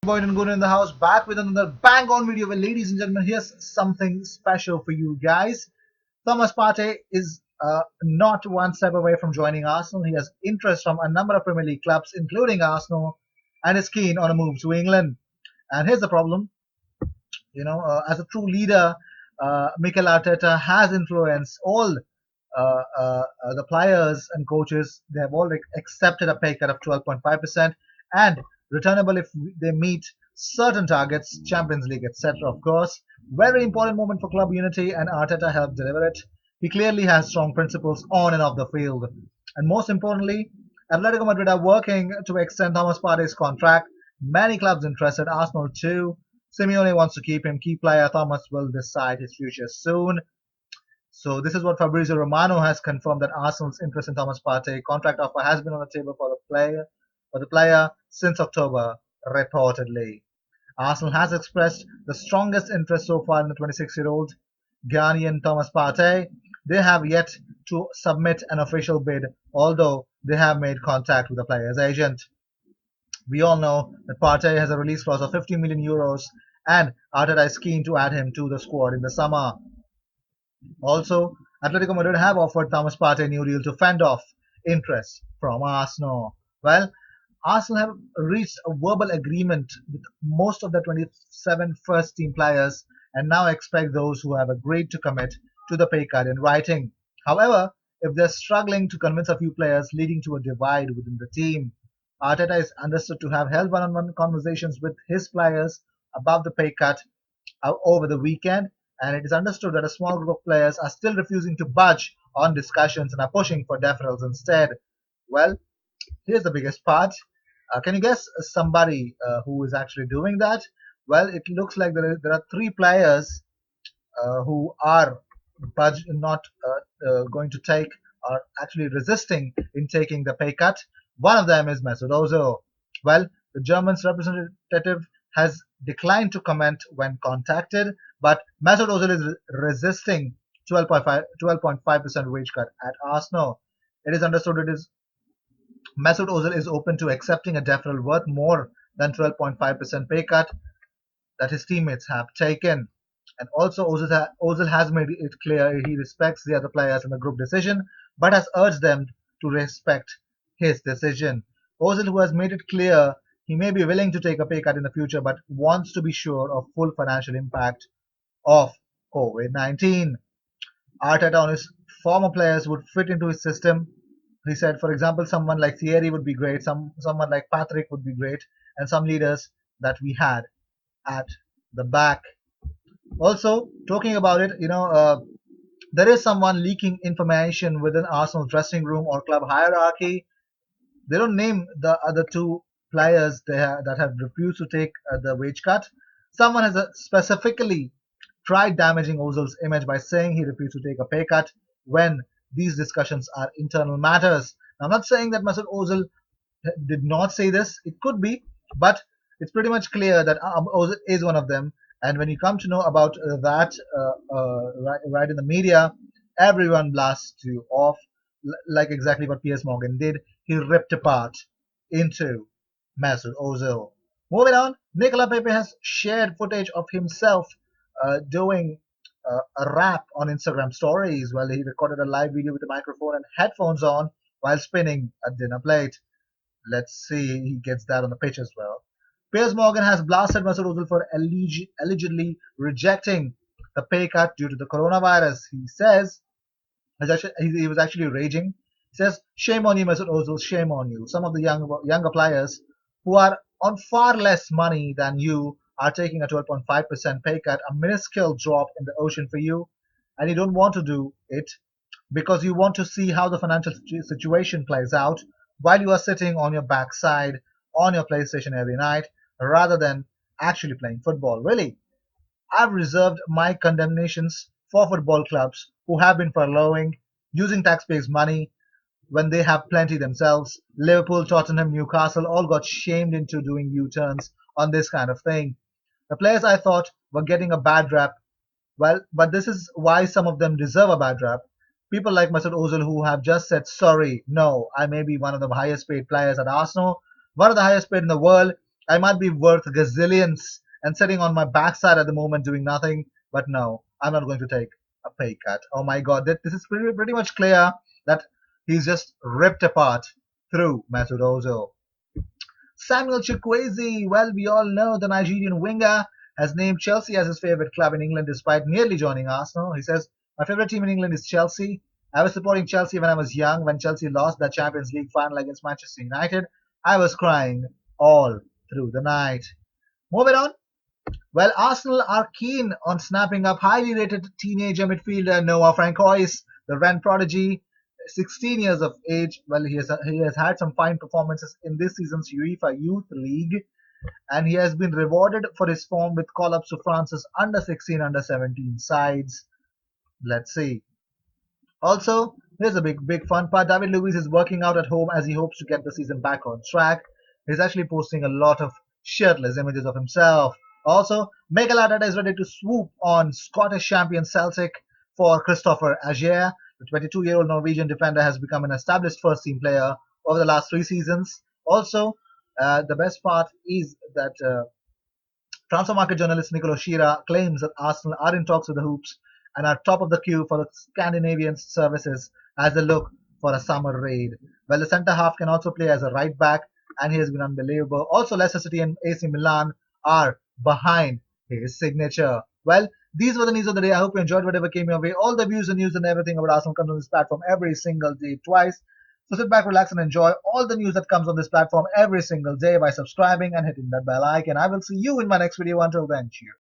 Boyd and Gunnar in the house, back with another bang on video. Well, ladies and gentlemen, here's something special for you guys. Thomas Partey is not one step away from joining Arsenal. He has interest from a number of Premier League clubs, including Arsenal, and is keen on a move to England. And here's the problem: as a true leader, Mikel Arteta has influenced all the players and coaches. They have all accepted a pay cut of 12.5% and returnable if they meet certain targets, Champions League, etc. Of course, very important moment for club unity, and Arteta helped deliver it. He clearly has strong principles on and off the field, and most importantly, Atletico Madrid are working to extend Thomas Partey's contract. Many clubs interested, Arsenal too. Simeone wants to keep him. Key player Thomas will decide his future soon. So this is what Fabrizio Romano has confirmed, that Arsenal's interest in Thomas Partey contract offer has been on the table for the player since October, reportedly. Arsenal has expressed the strongest interest so far in the 26-year-old Ghanian Thomas Partey. They have yet to submit an official bid, although they have made contact with the player's agent. We all know that Partey has a release clause of 50 million euros, and Arteta is keen to add him to the squad in the summer. Also, Atletico Madrid have offered Thomas Partey a new deal to fend off interest from Arsenal. Well, Arsenal have reached a verbal agreement with most of the 27 first team players and now expect those who have agreed to commit to the pay cut in writing. However, if they're struggling to convince a few players, leading to a divide within the team, Arteta is understood to have held one-on-one conversations with his players about the pay cut over the weekend, and it is understood that a small group of players are still refusing to budge on discussions and are pushing for deferrals instead. Well, here's the biggest part. Can you guess somebody who is actually doing that? Well, it looks like there are three players who are not going to take, or actually resisting in taking the pay cut. One of them is Mesut Ozil. Well, the German's representative has declined to comment when contacted, but Mesut Ozil is resisting 12.5% wage cut at Arsenal. It is understood it is Mesut Ozil is open to accepting a deferral worth more than 12.5% pay cut that his teammates have taken. And also, Ozil has made it clear he respects the other players in the group decision, but has urged them to respect his decision. Ozil, who has made it clear he may be willing to take a pay cut in the future, but wants to be sure of full financial impact of COVID-19. Arteta on his former players would fit into his system. He said, for example, someone like Thierry would be great, someone like Patrick would be great, and some leaders that we had at the back. Also, talking about it, there is someone leaking information within Arsenal dressing room or club hierarchy. They don't name the other two players that have refused to take the wage cut. Someone has specifically tried damaging Ozil's image by saying he refused to take a pay cut when these discussions are internal matters. Now, I'm not saying that Mesut Ozil did not say this. It could be, but it's pretty much clear that Ozil is one of them. And when you come to know about that right in the media, everyone blasts you off, like exactly what Piers Morgan did. He ripped apart into Mesut Ozil. Moving on, Nicola Pepe has shared footage of himself doing a rap on Instagram stories. Well, he recorded a live video with a microphone and headphones on while spinning a dinner plate. Let's see he gets that on the pitch as well. Piers Morgan has blasted Mesut Ozil for allegedly rejecting the pay cut due to the coronavirus. He says he was actually raging. He says, "Shame on you, Mesut Ozil. Shame on you. Some of the younger players who are on far less money than you are taking a 12.5% pay cut, a minuscule drop in the ocean for you, and you don't want to do it because you want to see how the financial situation plays out while you are sitting on your backside on your PlayStation every night rather than actually playing football. Really, I've reserved my condemnations for football clubs who have been furloughing, using taxpayers' money when they have plenty themselves. Liverpool, Tottenham, Newcastle all got shamed into doing U-turns on this kind of thing. The players I thought were getting a bad rap, well, but this is why some of them deserve a bad rap. People like Mesut Ozil who have just said, sorry, no, I may be one of the highest paid players at Arsenal, one of the highest paid in the world, I might be worth gazillions and sitting on my backside at the moment doing nothing, but no, I'm not going to take a pay cut. Oh my god, this is pretty much clear that he's just ripped apart through Mesut Ozil. Samuel Chukwueze, well, we all know the Nigerian winger has named Chelsea as his favourite club in England despite nearly joining Arsenal. He says, my favourite team in England is Chelsea. I was supporting Chelsea when I was young. When Chelsea lost the Champions League final against Manchester United, I was crying all through the night. Moving on. Well, Arsenal are keen on snapping up highly rated teenager midfielder Noah Francois, the Rennes prodigy, 16 years of age. Well, he has had some fine performances in this season's UEFA Youth League, and he has been rewarded for his form with call-ups to France's under 16, under 17 sides. Let's see. Also, here's a big fun part. David Luiz is working out at home as he hopes to get the season back on track. He's actually posting a lot of shirtless images of himself. Also, Mikel Arteta is ready to swoop on Scottish champion Celtic for Christopher Aguiar. The 22-year-old Norwegian defender has become an established first-team player over the last 3 seasons. Also, the best part is that transfer market journalist Nicolo Shira claims that Arsenal are in talks with the Hoops and are top of the queue for the Scandinavian services as they look for a summer raid. Well, the centre half can also play as a right back, and he has been unbelievable. Also, Leicester City and AC Milan are behind his signature. Well, these were the news of the day. I hope you enjoyed whatever came your way. All the views and news and everything about Arsenal comes on this platform every single day, twice. So sit back, relax, and enjoy all the news that comes on this platform every single day by subscribing and hitting that bell icon. I will see you in my next video. Until then, cheers.